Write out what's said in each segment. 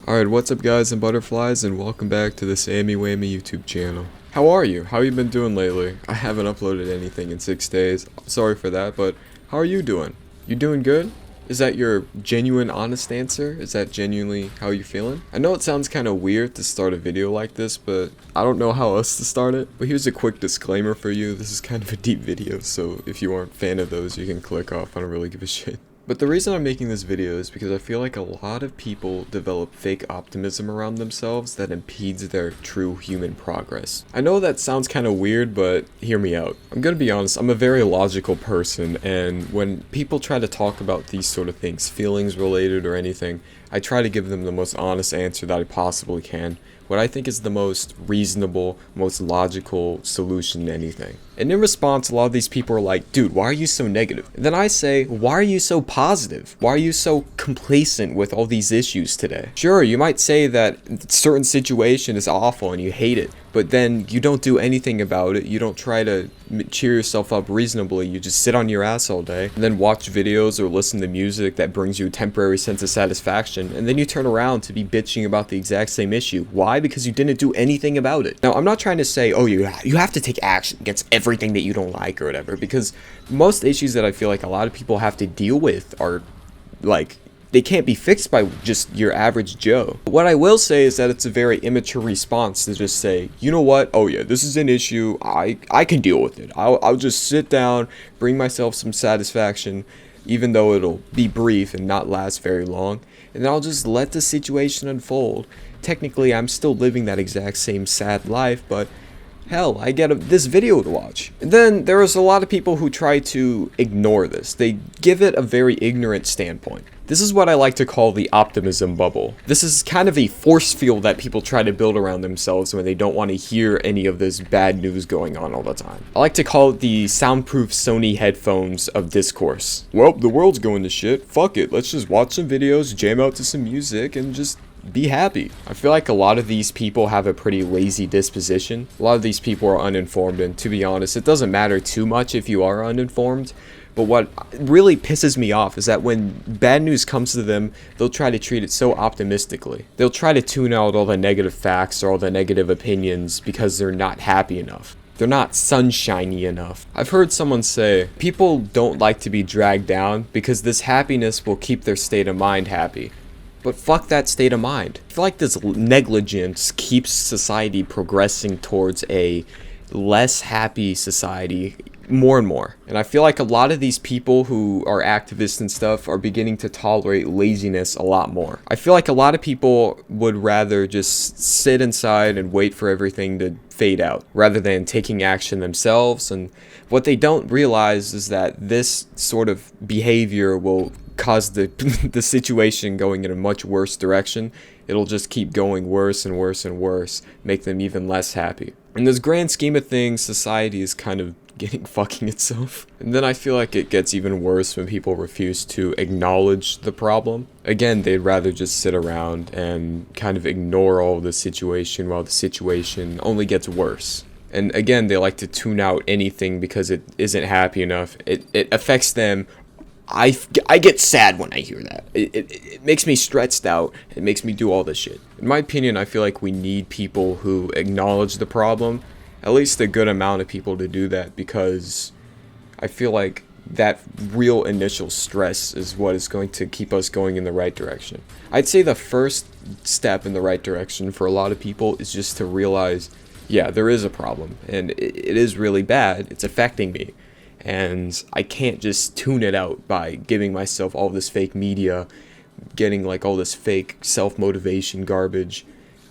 Alright, what's up guys and butterflies, and welcome back to the Sammy Whammy YouTube channel. How are you? How you been doing lately? I haven't uploaded anything in 6 days. Sorry for that, but how are you doing? You doing good? Is that your genuine, honest answer? Is that genuinely how you're feeling? I know it sounds kind of weird to start a video like this, but I don't know how else to start it. But here's a quick disclaimer for you. This is kind of a deep video, so if you aren't a fan of those, you can click off. I don't really give a shit. But the reason I'm making this video is because I feel like a lot of people develop fake optimism around themselves that impedes their true human progress. I know that sounds kind of weird, but hear me out. I'm gonna be honest, I'm a very logical person, and when people try to talk about these sort of things, feelings related or anything, I try to give them the most honest answer that I possibly can. What I think is the most reasonable, most logical solution to anything. And in response, a lot of these people are like, dude, why are you so negative? And then I say, why are you so positive? Why are you so complacent with all these issues today? Sure, you might say that a certain situation is awful and you hate it, but then you don't do anything about it. You don't try to cheer yourself up reasonably. You just sit on your ass all day and then watch videos or listen to music that brings you a temporary sense of satisfaction. And then you turn around to be bitching about the exact same issue. Why? Because you didn't do anything about it. Now, I'm not trying to say, oh, you have to take action against everything that you don't like or whatever, because most issues that I feel like a lot of people have to deal with are like, they can't be fixed by just your average Joe. What I will say is that it's a very immature response to just say, you know what, oh yeah, this is an issue, I can deal with it. I'll just sit down, bring myself some satisfaction, even though it'll be brief and not last very long, and then I'll just let the situation unfold. Technically, I'm still living that exact same sad life, but hell, I get this video to watch. And then there's a lot of people who try to ignore this. They give it a very ignorant standpoint. This is what I like to call the optimism bubble. This is kind of a force field that people try to build around themselves when they don't want to hear any of this bad news going on all the time. I like to call it the soundproof Sony headphones of discourse. Well, the world's going to shit. Fuck it. Let's just watch some videos, jam out to some music, and just be happy. I feel like a lot of these people have a pretty lazy disposition. A lot of these people are uninformed, and to be honest, it doesn't matter too much if you are uninformed. But what really pisses me off is that when bad news comes to them, they'll try to treat it so optimistically. They'll try to tune out all the negative facts or all the negative opinions because they're not happy enough. They're not sunshiny enough. I've heard someone say, people don't like to be dragged down because this happiness will keep their state of mind happy. But fuck that state of mind. I feel like this negligence keeps society progressing towards a less happy society more and more. And I feel like a lot of these people who are activists and stuff are beginning to tolerate laziness a lot more. I feel like a lot of people would rather just sit inside and wait for everything to fade out rather than taking action themselves. And what they don't realize is that this sort of behavior will cause the situation going in a much worse direction. It'll just keep going worse and worse and worse, make them even less happy. In this grand scheme of things, society is kind of getting fucking itself. And then I feel like it gets even worse when people refuse to acknowledge the problem. Again, they'd rather just sit around and kind of ignore all of the situation while the situation only gets worse. And again, they like to tune out anything because it isn't happy enough. It affects them. I get sad when I hear that. It makes me stressed out. It makes me do all this shit. In my opinion, I feel like we need people who acknowledge the problem. At least a good amount of people to do that, because I feel like that real initial stress is what is going to keep us going in the right direction. I'd say the first step in the right direction for a lot of people is just to realize, yeah, there is a problem and it is really bad. It's affecting me. And I can't just tune it out by giving myself all this fake media, getting like all this fake self-motivation garbage.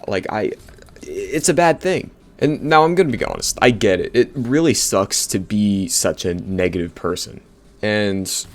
It's a bad thing. And now I'm going to be honest, I get it. It really sucks to be such a negative person. And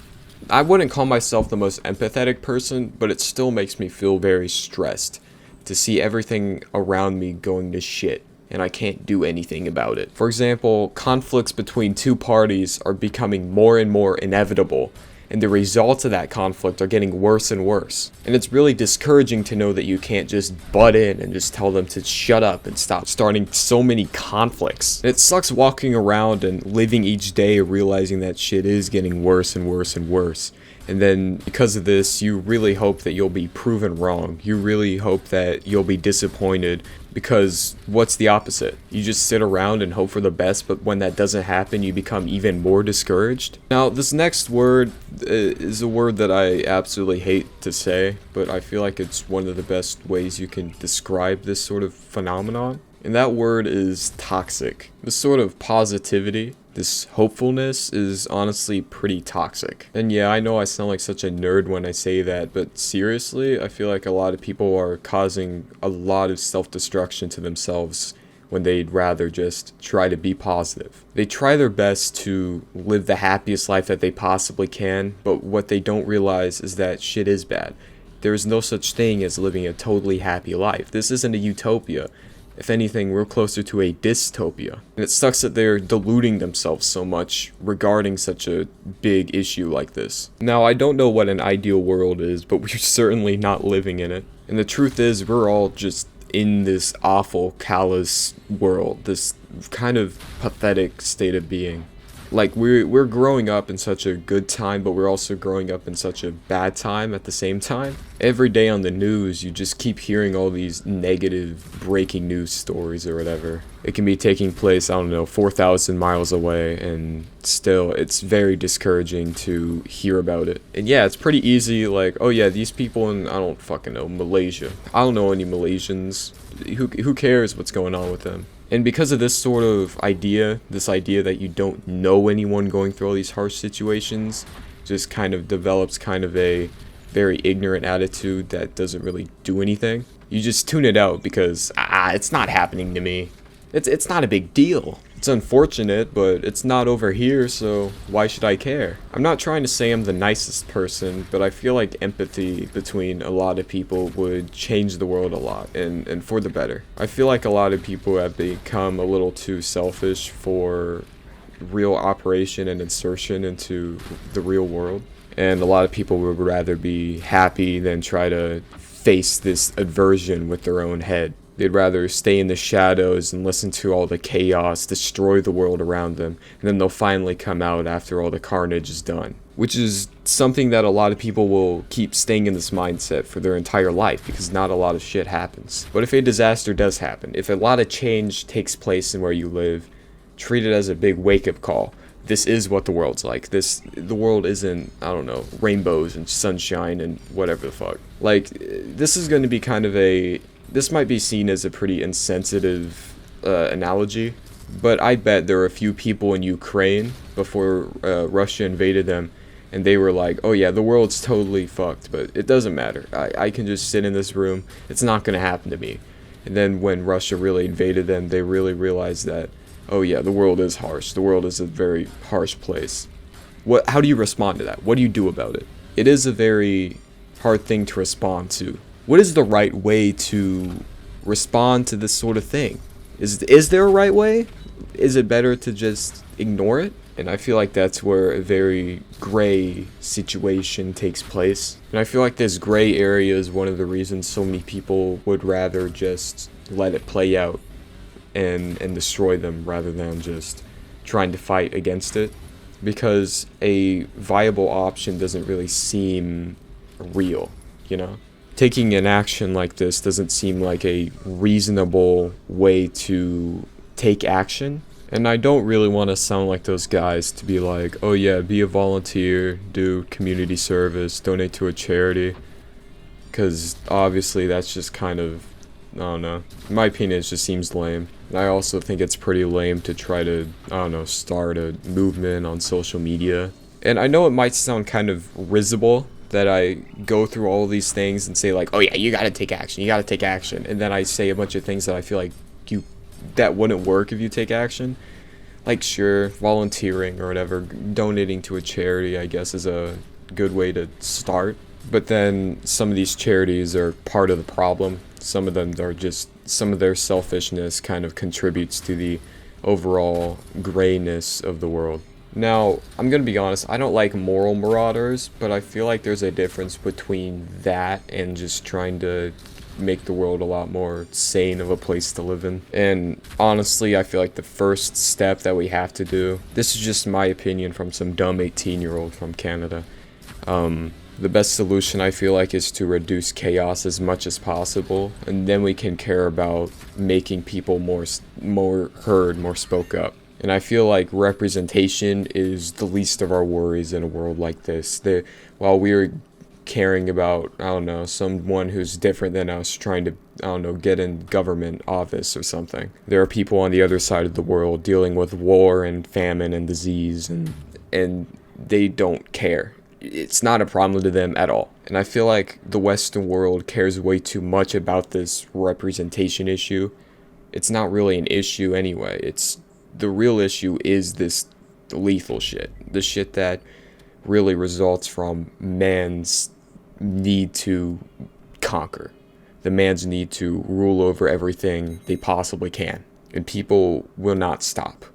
I wouldn't call myself the most empathetic person, but it still makes me feel very stressed to see everything around me going to shit, and I can't do anything about it. For example, conflicts between two parties are becoming more and more inevitable, and the results of that conflict are getting worse and worse. And it's really discouraging to know that you can't just butt in and just tell them to shut up and stop starting so many conflicts. And it sucks walking around and living each day realizing that shit is getting worse and worse and worse. And then because of this, you really hope that you'll be proven wrong. You really hope that you'll be disappointed, because what's the opposite? You just sit around and hope for the best, but when that doesn't happen, you become even more discouraged. Now, this next word is a word that I absolutely hate to say, but I feel like it's one of the best ways you can describe this sort of phenomenon. And that word is toxic. This sort of positivity, this hopefulness is honestly pretty toxic. And yeah, I know I sound like such a nerd when I say that, but seriously, I feel like a lot of people are causing a lot of self-destruction to themselves when they'd rather just try to be positive. They try their best to live the happiest life that they possibly can, but what they don't realize is that shit is bad. There is no such thing as living a totally happy life. This isn't a utopia. If anything, we're closer to a dystopia. And it sucks that they're deluding themselves so much regarding such a big issue like this. Now, I don't know what an ideal world is, but we're certainly not living in it. And the truth is, we're all just in this awful, callous world, this kind of pathetic state of being. Like, we're growing up in such a good time, but we're also growing up in such a bad time at the same time. Every day on the news, you just keep hearing all these negative breaking news stories or whatever. It can be taking place, I don't know, 4,000 miles away, and still, it's very discouraging to hear about it. And yeah, it's pretty easy, like, oh yeah, these people in, I don't fucking know, Malaysia. I don't know any Malaysians. Who cares what's going on with them? And because of this sort of idea, this idea that you don't know anyone going through all these harsh situations, just kind of develops kind of a very ignorant attitude that doesn't really do anything. You just tune it out because, it's not happening to me. It's not a big deal. It's unfortunate, but it's not over here, so why should I care? I'm not trying to say I'm the nicest person, but I feel like empathy between a lot of people would change the world a lot, and for the better. I feel like a lot of people have become a little too selfish for real operation and insertion into the real world. And a lot of people would rather be happy than try to face this aversion with their own head. They'd rather stay in the shadows and listen to all the chaos destroy the world around them, and then they'll finally come out after all the carnage is done. Which is something that a lot of people will keep staying in this mindset for their entire life, because not a lot of shit happens. But if a disaster does happen, if a lot of change takes place in where you live, treat it as a big wake-up call. This is what the world's like. The world isn't, I don't know, rainbows and sunshine and whatever the fuck. Like, this is going to be kind of this might be seen as a pretty insensitive analogy, but I bet there are a few people in Ukraine before Russia invaded them, and they were like, oh yeah, the world's totally fucked, but it doesn't matter. I can just sit in this room. It's not going to happen to me. And then when Russia really invaded them, they really realized that, oh yeah, the world is harsh. The world is a very harsh place. How do you respond to that? What do you do about it? It is a very hard thing to respond to. What is the right way to respond to this sort of thing? Is there a right way? Is it better to just ignore it? And I feel like that's where a very gray situation takes place. And I feel like this gray area is one of the reasons so many people would rather just let it play out and destroy them rather than just trying to fight against it. Because a viable option doesn't really seem real, you know? Taking an action like this doesn't seem like a reasonable way to take action. And I don't really want to sound like those guys to be like, oh yeah, be a volunteer, do community service, donate to a charity. Because obviously that's just kind of, I don't know. In my opinion, it just seems lame. And I also think it's pretty lame to try to, I don't know, start a movement on social media. And I know it might sound kind of risible that I go through all of these things and say like, oh yeah, you gotta take action, and then I say a bunch of things that I feel like that wouldn't work if you take action. Like, sure, volunteering or whatever, donating to a charity, I guess, is a good way to start. But then some of these charities are part of the problem. Some of them are just, some of their selfishness kind of contributes to the overall grayness of the world. Now, I'm gonna be honest, I don't like moral marauders, but I feel like there's a difference between that and just trying to make the world a lot more sane of a place to live in. And honestly, I feel like the first step that we have to do, this is just my opinion from some dumb 18-year-old from Canada, The best solution I feel like is to reduce chaos as much as possible, and then we can care about making people more heard, more spoke up. And I feel like representation is the least of our worries in a world like this. While we're caring about, I don't know, someone who's different than us trying to, I don't know, get in government office or something, there are people on the other side of the world dealing with war and famine and disease, and they don't care. It's not a problem to them at all. And I feel like the Western world cares way too much about this representation issue. It's not really an issue anyway. The real issue is this lethal shit. The shit that really results from man's need to conquer. The man's need to rule over everything they possibly can. And people will not stop.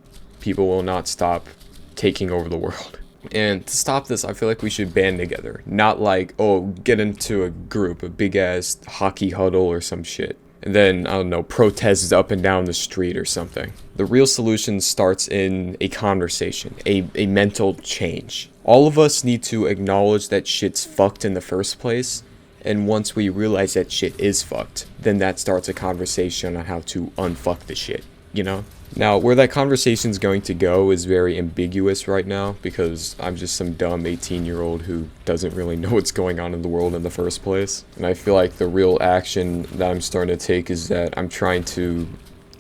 People will not stop taking over the world. And to stop this, I feel like we should band together. Not like, oh, get into a group, a big-ass hockey huddle or some shit. And then, I don't know, protests up and down the street or something. The real solution starts in a conversation, a mental change. All of us need to acknowledge that shit's fucked in the first place. And once we realize that shit is fucked, then that starts a conversation on how to unfuck the shit, you know? Now, where that conversation's going to go is very ambiguous right now, because I'm just some dumb 18-year-old who doesn't really know what's going on in the world in the first place. And I feel like the real action that I'm starting to take is that I'm trying to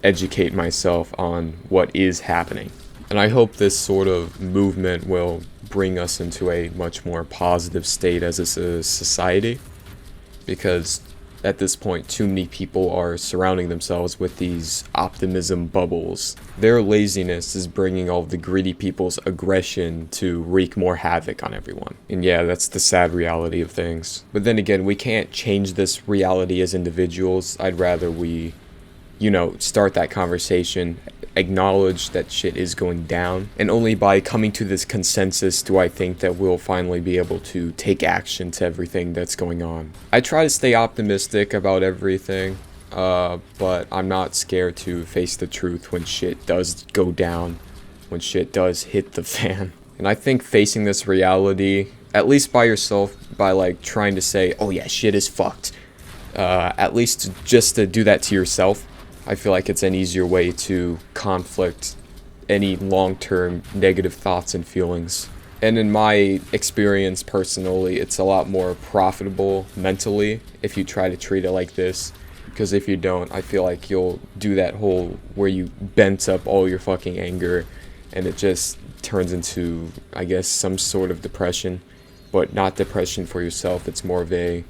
educate myself on what is happening. And I hope this sort of movement will bring us into a much more positive state as a society, because at this point, too many people are surrounding themselves with these optimism bubbles. Their laziness is bringing all the greedy people's aggression to wreak more havoc on everyone. And yeah, that's the sad reality of things. But then again, we can't change this reality as individuals. I'd rather we, start that conversation, acknowledge that shit is going down, and only by coming to this consensus do I think that we'll finally be able to take action to everything that's going on. I try to stay optimistic about everything, but I'm not scared to face the truth when shit does go down, when shit does hit the fan. And I think facing this reality, at least by yourself, by trying to say, oh yeah, shit is fucked, at least just to do that to yourself, I feel like it's an easier way to conflict any long-term negative thoughts and feelings. And in my experience personally, it's a lot more profitable mentally if you try to treat it like this. Because if you don't, I feel like you'll do that whole where you bent up all your fucking anger and it just turns into, I guess, some sort of depression. But not depression for yourself, it's more of a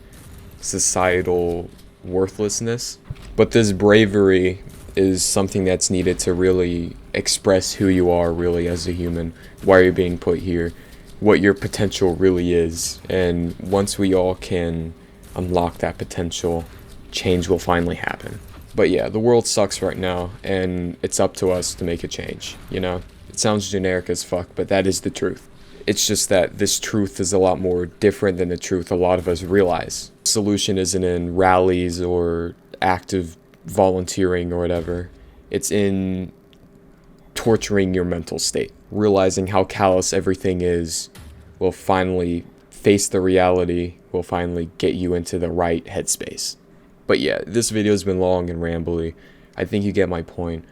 societal worthlessness. But this bravery is something that's needed to really express who you are really as a human, why you're being put here, what your potential really is. And once we all can unlock that potential, change will finally happen. But yeah, the world sucks right now, and it's up to us to make a change, It sounds generic as fuck, but that is the truth. It's just that this truth is a lot more different than the truth a lot of us realize. The solution isn't in rallies or active volunteering or whatever. It's in torturing your mental state. Realizing how callous everything is will finally face the reality, will finally get you into the right headspace. But yeah, this video has been long and rambly. I think you get my point.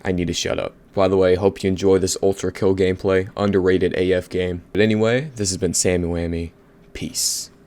I need to shut up. By the way, hope you enjoy this Ultra Kill gameplay. Underrated AF game. But anyway, this has been Sammy Whammy. Peace.